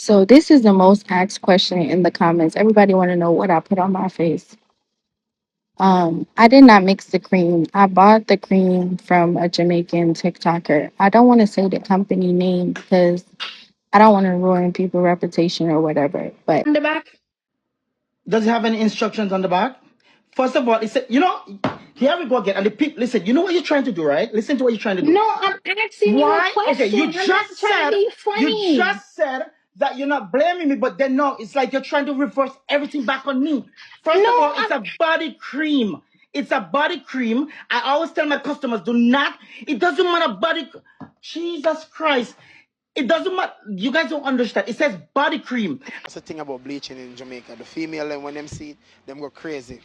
So this is the most asked question in the comments. Everybody want to know what I put on my face. I did not mix the cream. I bought the cream from a Jamaican TikToker. I don't want to say the company name because I don't want to ruin people's reputation or whatever. But On the back? Does it have any instructions on the back? First of all, it said, here we go again. And the people, listen, you know what you're trying to do, right? Listen to what you're trying to do. No, I'm asking you a Why? Okay, question. I'm not trying to be you funny. just said that you're not blaming me, but then no, it's like you're trying to reverse everything back on me. First of No, all, it's a body cream. It's a body cream. I always tell my customers, do not, it doesn't matter Jesus Christ. It doesn't matter. You guys don't understand. It says body cream. That's the thing about bleaching in Jamaica. The female, them, when them see it, them go crazy.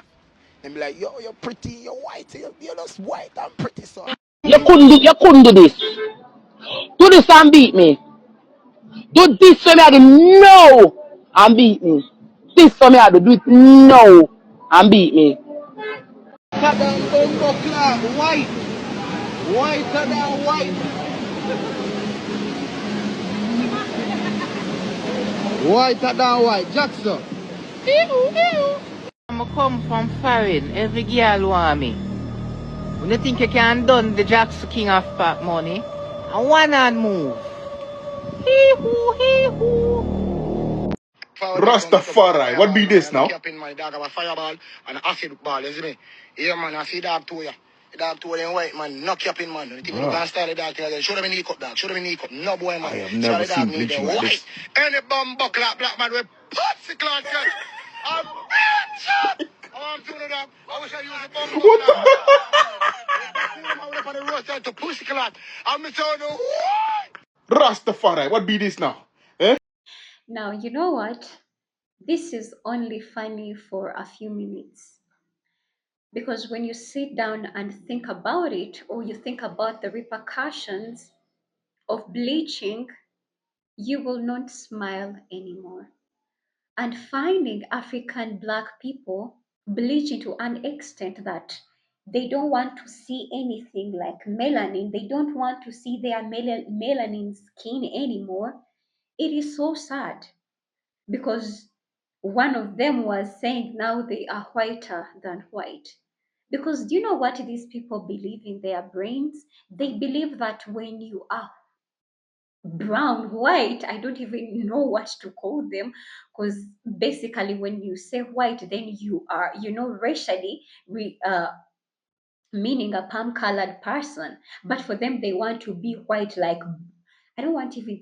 Them be like, yo, you're pretty, you're white, you're just white and pretty, so. You couldn't do this. Do this and beat me. Do this for me I do no and beat me. This for me I do it no and beat me. Than bumbo clock, white. Whiter than white. Whiter than white. Jackson. I come from foreign, every girl want me. When you think you can done the Jacks King of Pack money, I one and move. Hee hoo, hee hoo. Rastafari, what be this now? Cap in my dog have a fireball and an acid ball, you see me? Yeah, man, I see dog to you. The dog to them white, man, knock you up in, man. You think you can style the dog thing again? Show them a knee cut, dog. Show them a knee cut. No boy, man. I have never seen bleaching like this. Any bum buckle black man with pussy cloth shot. A bitch! I'm doing it up. I wish I used a bum buckle. What the I'm up on the road to pussy cloth. I'm telling you, what? Rastafari, what be this now? Eh? Now, you know what? This is only funny for a few minutes. Because when you sit down and think about it, or you think about the repercussions of bleaching, you will not smile anymore. And finding African Black people bleaching to an extent that they don't want to see anything like melanin, they don't want to see their melanin skin anymore, it is so sad. Because one of them was saying now they are whiter than white. Because do you know what these people believe in their brains? They believe that when you are brown, white, I don't even know what to call them, because basically when you say white, then you are, racially meaning a palm colored person. But for them, they want to be white, like I don't want even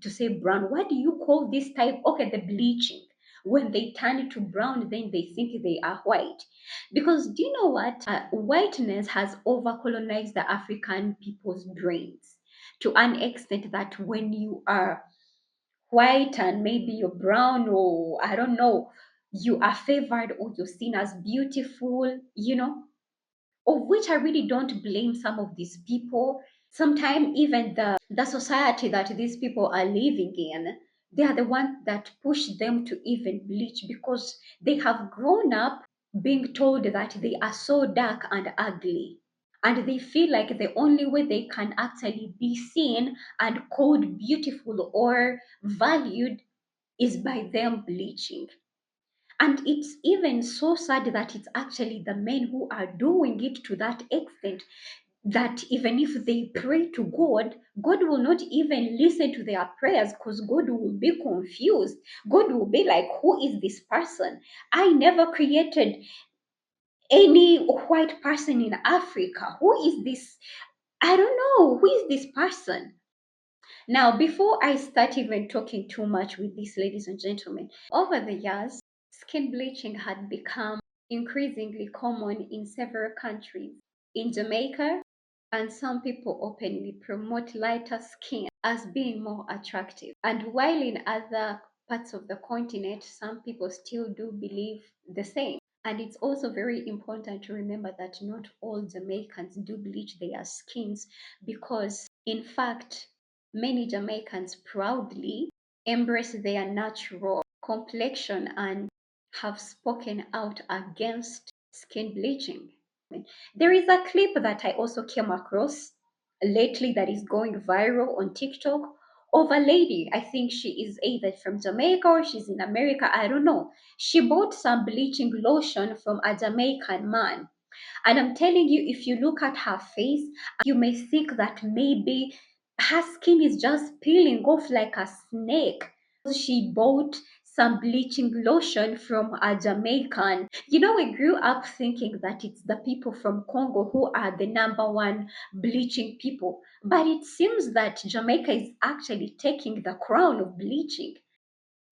to say brown. What do you call this type? Okay, the bleaching. When they turn it to brown, then they think they are white. Because do you know what? Whiteness has overcolonized the African people's brains to an extent that when you are white and maybe you're brown, or I don't know, you are favored or you're seen as beautiful, of which I really don't blame some of these people. Sometimes even the society that these people are living in, they are the ones that push them to even bleach because they have grown up being told that they are so dark and ugly. And they feel like the only way they can actually be seen and called beautiful or valued is by them bleaching. And it's even so sad that it's actually the men who are doing it to that extent that even if they pray to God, God will not even listen to their prayers because God will be confused. God will be like, who is this person? I never created any white person in Africa. Who is this? I don't know. Who is this person? Now, before I start even talking too much with this, ladies and gentlemen, over the years, skin bleaching had become increasingly common in several countries. In Jamaica, and some people openly promote lighter skin as being more attractive. And while in other parts of the continent, some people still do believe the same. And it's also very important to remember that not all Jamaicans do bleach their skins because, in fact, many Jamaicans proudly embrace their natural complexion and have spoken out against skin bleaching. There is a clip that I also came across lately that is going viral on TikTok of a lady. I think she is either from Jamaica or she's in America. I don't know. She bought some bleaching lotion from a Jamaican man. And I'm telling you, if you look at her face, you may think that maybe her skin is just peeling off like a snake. She bought some bleaching lotion from a Jamaican. You know, we grew up thinking that it's the people from Congo who are the number one bleaching people. But it seems that Jamaica is actually taking the crown of bleaching.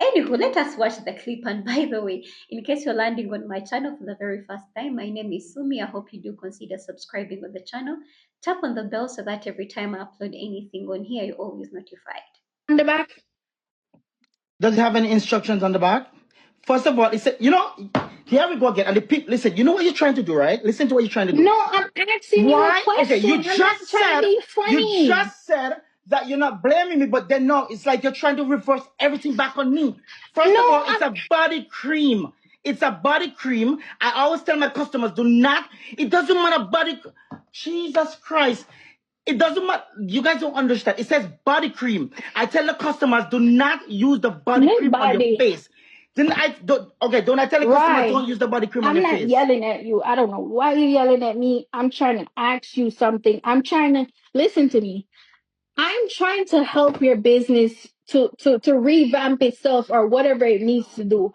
Anywho, let us watch the clip. And by the way, in case you're landing on my channel for the very first time, my name is Sumi. I hope you do consider subscribing on the channel. Tap on the bell so that every time I upload anything on here, you're always notified. On the back. Does it have any instructions on the back? First of all, it said, here we go again. And the people, listen, you know what you're trying to do, right? Listen to what you're trying to do. No, I'm asking you a Why? Okay, question. I'm not trying to be you funny. just said that you're not blaming me, but then no, it's like you're trying to reverse everything back on me. First of No, all, it's a body cream. It's a body cream. I always tell my customers, it doesn't matter Jesus Christ. It doesn't matter. You guys don't understand. It says body cream. I tell the customers, do not use the body not cream on your body. face. Don't I tell the customers Right. don't use the body cream on I'm your not face? yelling at you. I don't know why you're yelling at me. I'm trying to ask you something. I'm trying to listen to me. I'm trying to help your business to revamp itself or whatever it needs to do.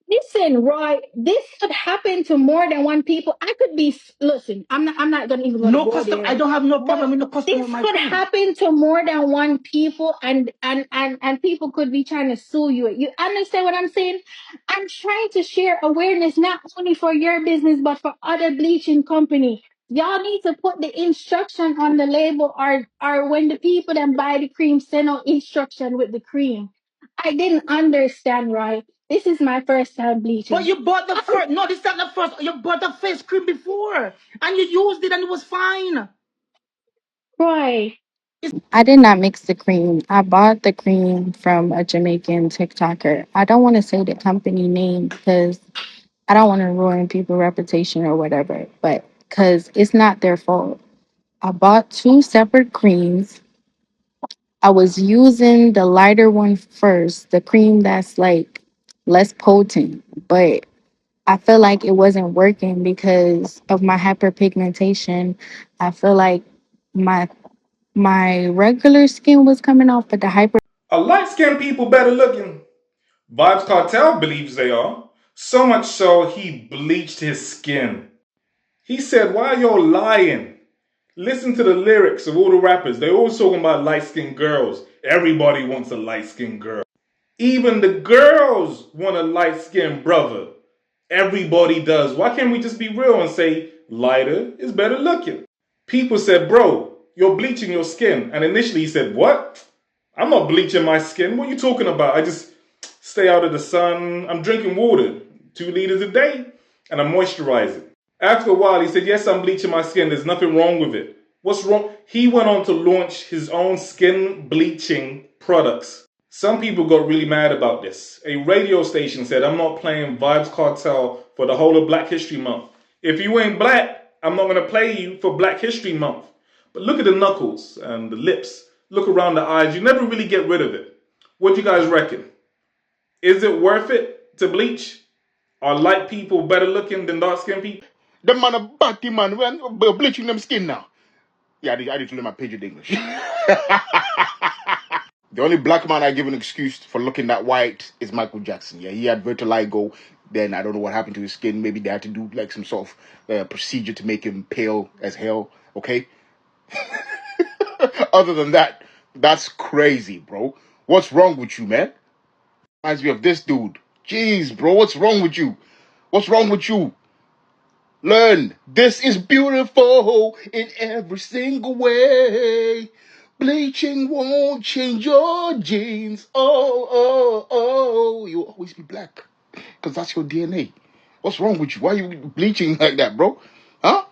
Listen, Roy, this could happen to more than one people. I could be listen, I'm not gonna even gonna No go custom. I there. don't have no But problem with no customer this with my could cream. happen to more than one people and people could be trying to sue you. You understand what I'm saying? I'm trying to share awareness not only for your business but for other bleaching company. Y'all need to put the instruction on the label or when the people that buy the cream send out instruction with the cream. I didn't understand, right? This is my first time But bleaching. you bought the first. No, this is not the first. You bought the face cream before, and you used it, and it was fine. Roy, I did not mix the cream. I bought the cream from a Jamaican TikToker. I don't want to say the company name because I don't want to ruin people's reputation or whatever, but because it's not their fault. I bought two separate creams. I was using the lighter one first, the cream that's like less potent, but I feel like it wasn't working because of my hyperpigmentation. I feel like my my regular skin was coming off, but the hyper Are light-skinned people better looking? Vibes Cartel believes they are. So much so, he bleached his skin. He said, why are y'all lying? Listen to the lyrics of all the rappers. They always talking about light-skinned girls. Everybody wants a light-skinned girl. Even the girls want a light-skinned brother. Everybody does. Why can't we just be real and say lighter is better looking? People said, bro, you're bleaching your skin. And initially he said, what? I'm not bleaching my skin. What are you talking about? I just stay out of the sun. I'm drinking water, 2 liters a day, and I moisturize it. After a while, he said, yes, I'm bleaching my skin. There's nothing wrong with it. What's wrong? He went on to launch his own skin bleaching products. Some people got really mad about this. A radio station said, I'm not playing Vibes Cartel for the whole of Black History Month. If you ain't black, I'm not going to play you for Black History Month. But look at the knuckles and the lips. Look around the eyes. You never really get rid of it. What do you guys reckon? Is it worth it to bleach? Are light people better looking than dark skinned people? The man a batty man when bleaching them skin now. Yeah, I need to learn my pidgin English. The only black man I give an excuse for looking that white is Michael Jackson. Yeah, he had vitiligo. Then I don't know what happened to his skin. Maybe they had to do like some sort of procedure to make him pale as hell. Okay. Other than that, that's crazy, bro. What's wrong with you, man? Reminds me of this dude. Jeez, bro, what's wrong with you? What's wrong with you? Learn. This is beautiful in every single way. Bleaching won't change your genes. Oh, oh, oh. You'll always be black. Because that's your DNA. What's wrong with you? Why are you bleaching like that, bro? Huh?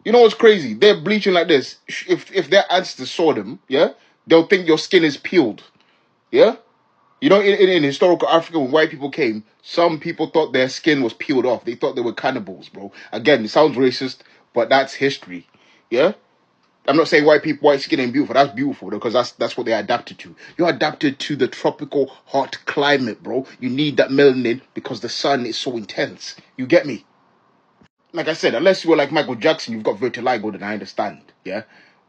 You know what's crazy? They're bleaching like this. If their ancestors saw them, yeah, they'll think your skin is peeled. Yeah? You know, in historical Africa, when white people came, some people thought their skin was peeled off. They thought they were cannibals, bro. Again, it sounds racist, but that's history. Yeah? I'm not saying white skin ain't beautiful. That's beautiful because that's what they're adapted to. You're adapted to the tropical hot climate, bro. You need that melanin because the sun is so intense. You get me? Like I said, unless you were like Michael Jackson, you've got vitiligo, then I understand. Yeah.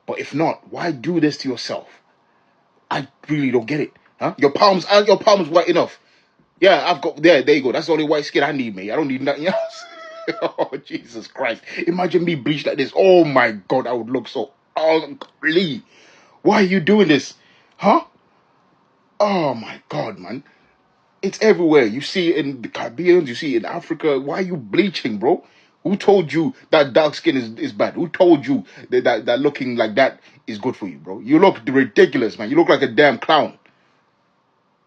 But if not, why do this to yourself? I really don't get it. Huh? Your palms white enough. Yeah, I've got there you go. That's the only white skin I need, mate. I don't need nothing else. Oh, Jesus Christ. Imagine me bleached like this. Oh my god, I would look so ugly. Why are you doing this? Huh? Oh my god, man. It's everywhere. You see it in the Caribbean, you see it in Africa. Why are you bleaching, bro? Who told you that dark skin is bad? Who told you that looking like that is good for you, bro? You look ridiculous, man. You look like a damn clown.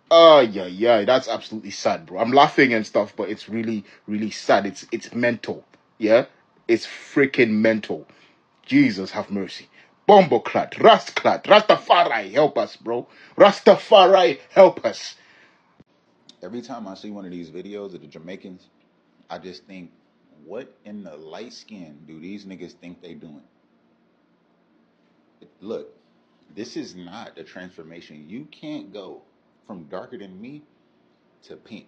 Oh yeah, that's absolutely sad, bro. I'm laughing and stuff, but it's really, really sad. It's mental. Yeah? It's freaking mental. Jesus have mercy. Bomboclat, Rastclat, Rastafari, help us, bro. Rastafari, help us. Every time I see one of these videos of the Jamaicans, I just think, what in the light skin do these niggas think they doing? Look, this is not a transformation. You can't go from darker than me to pink,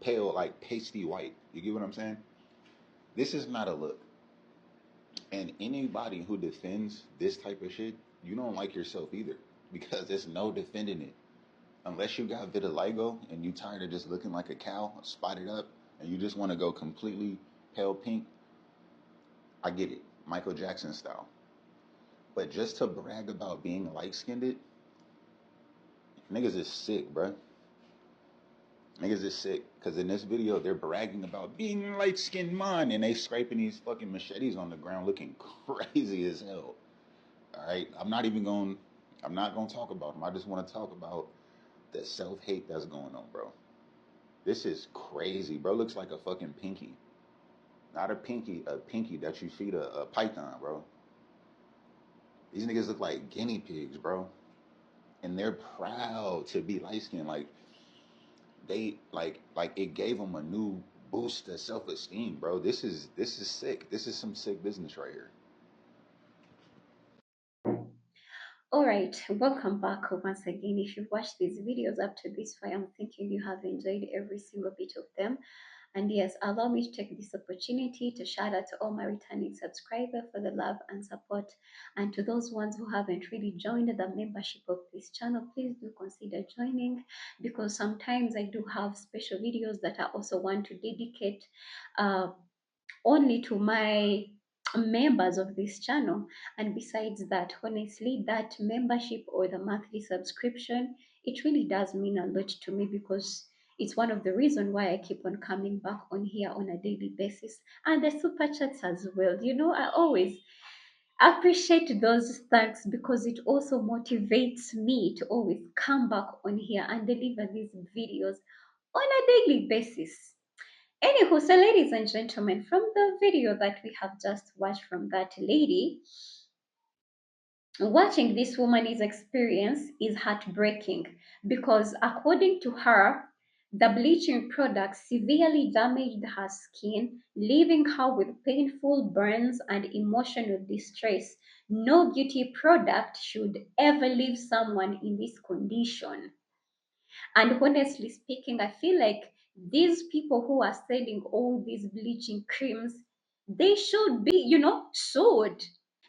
pale like pasty white. You get what I'm saying? This is not a look. And anybody who defends this type of shit, you don't like yourself either, because there's no defending it. Unless you got vitiligo and you tired of just looking like a cow, spotted up, and you just want to go completely pale pink, I get it, Michael Jackson style. But just to brag about being light skinned, niggas is sick, bruh. Niggas is sick. Because in this video, they're bragging about being light skinned, man, and they scraping these fucking machetes on the ground looking crazy as hell. All right? I'm not going to talk about them. I just want to talk about the self hate that's going on, bro. This is crazy, bro. Looks like a fucking pinky. Not a pinky that you feed a python, bro. These niggas look like guinea pigs, bro. And they're proud to be light skinned. Like they like it gave them a new boost to self esteem, bro. This is sick. This is some sick business right here. All right, welcome back once again. If you've watched these videos up to this point, I'm thinking you have enjoyed every single bit of them. And yes, allow me to take this opportunity to shout out to all my returning subscribers for the love and support. And to those ones who haven't really joined the membership of this channel, please do consider joining, because sometimes I do have special videos that I also want to dedicate uh, only to my members of this channel. And besides that, honestly, that membership or the monthly subscription, it really does mean a lot to me, because it's one of the reasons why I keep on coming back on here on a daily basis. And the super chats as well, I always appreciate those thanks, because it also motivates me to always come back on here and deliver these videos on a daily basis. Anywho, so ladies and gentlemen, from the video that we have just watched from that lady, watching this woman's experience is heartbreaking, because according to her, the bleaching product severely damaged her skin, leaving her with painful burns and emotional distress. No beauty product should ever leave someone in this condition. And honestly speaking, I feel like these people who are selling all these bleaching creams, they should be, sued,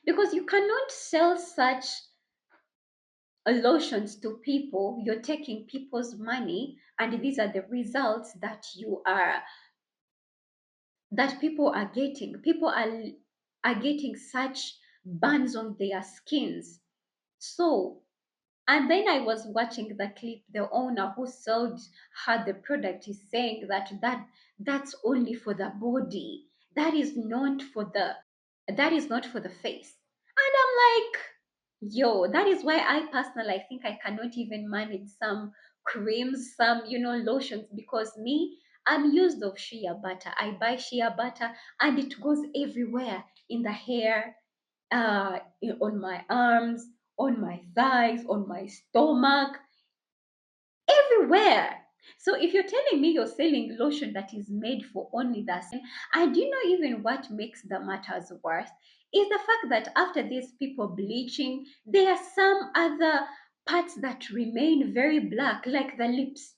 because you cannot sell such lotions to people. You're taking people's money, and these are the results that people are getting. People are getting such burns on their skins. So, and then I was watching the clip. The owner who sold her the product is saying that's only for the body. That is not for the face. And I'm like, yo, that is why I personally, I think I cannot even manage some creams, some lotions, because me, I'm used of shea butter. I buy shea butter and it goes everywhere, in the hair, on my arms, on my thighs, on my stomach, everywhere. So if you're telling me you're selling lotion that is made for only the skin, and you know even what makes the matters worse is the fact that after these people bleaching, there are some other parts that remain very black, like the lips,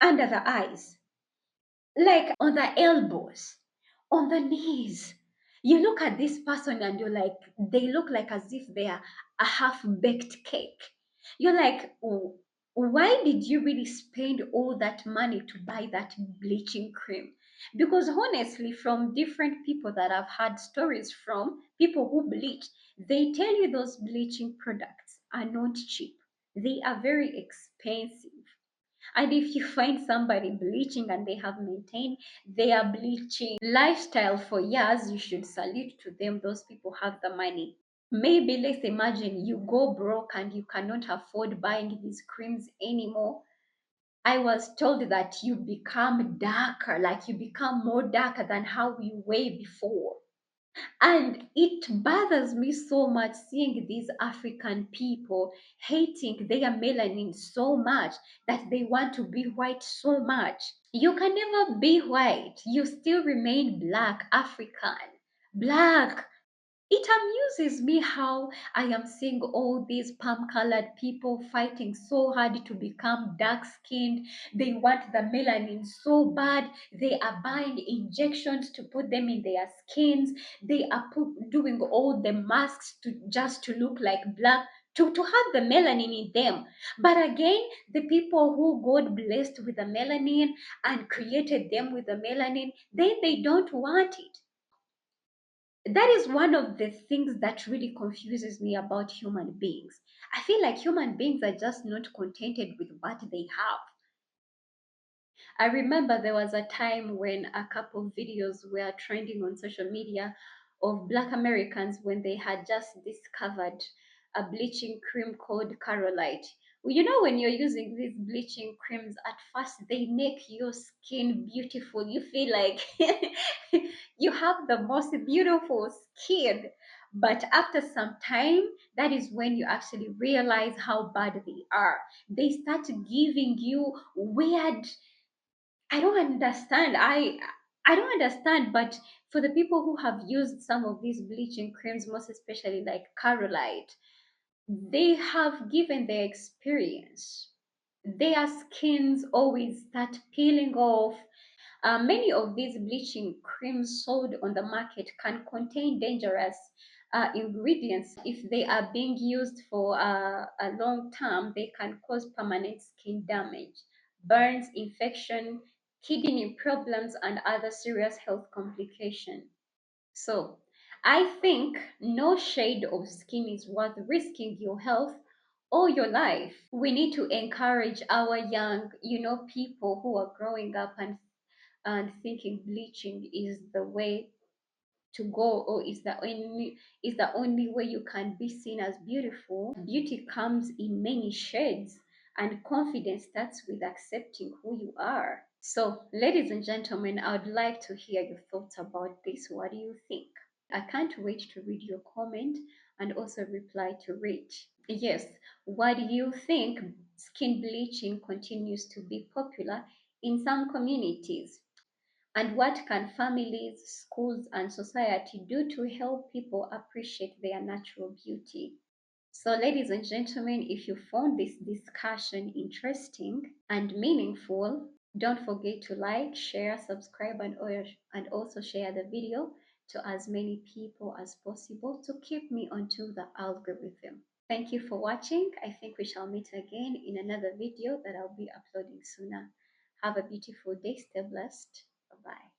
under the eyes, like on the elbows, on the knees. You look at this person and you're like, they look like as if they are a half baked cake. You're like, oh, why did you really spend all that money to buy that bleaching cream? Because honestly, from different people that I've had stories from, people who bleach, they tell you those bleaching products are not cheap. They are very expensive. And if you find somebody bleaching and they have maintained their bleaching lifestyle for years, you should salute to them. Those people have the money. Maybe let's imagine you go broke and you cannot afford buying these creams anymore. I was told that you become darker, like you become more darker than how you were before. And it bothers me so much seeing these African people hating their melanin so much that they want to be white so much. You can never be white, you still remain black, African. Black. It amuses me how I am seeing all these palm colored people fighting so hard to become dark skinned. They want the melanin so bad. They are buying injections to put them in their skins. They are doing all the masks to just to look like black. To have the melanin in them. But again, the people who God blessed with the melanin and created them with the melanin, then they don't want it. That is one of the things that really confuses me about human beings. I feel like human beings are just not contented with what they have. I remember there was a time when a couple of videos were trending on social media of Black Americans when they had just discovered a bleaching cream called Carolite. Well, you know, when you're using these bleaching creams, at first they make your skin beautiful. You feel like you have the most beautiful skin. But after some time, that is when you actually realize how bad they are. They start giving you weird, I don't understand. I don't understand, but for the people who have used some of these bleaching creams, most especially like Carolite, they have given their experience. Their skins always start peeling off. Many of these bleaching creams sold on the market can contain dangerous ingredients. If they are being used for a long term, they can cause permanent skin damage, burns, infection, kidney problems, and other serious health complications. So, I think no shade of skin is worth risking your health or your life. We need to encourage our young, people who are growing up and thinking bleaching is the way to go, or is the only way you can be seen as beautiful. Beauty comes in many shades, and confidence starts with accepting who you are. So, ladies and gentlemen, I would like to hear your thoughts about this. What do you think? I can't wait to read your comment and also reply to it. Yes, why do you think skin bleaching continues to be popular in some communities? And what can families, schools, and society do to help people appreciate their natural beauty? So, ladies and gentlemen, if you found this discussion interesting and meaningful, don't forget to like, share, subscribe, and also share the video to as many people as possible to keep me onto the algorithm. Thank you for watching. I think we shall meet again in another video that I'll be uploading sooner. Have a beautiful day. Stay blessed. Bye bye.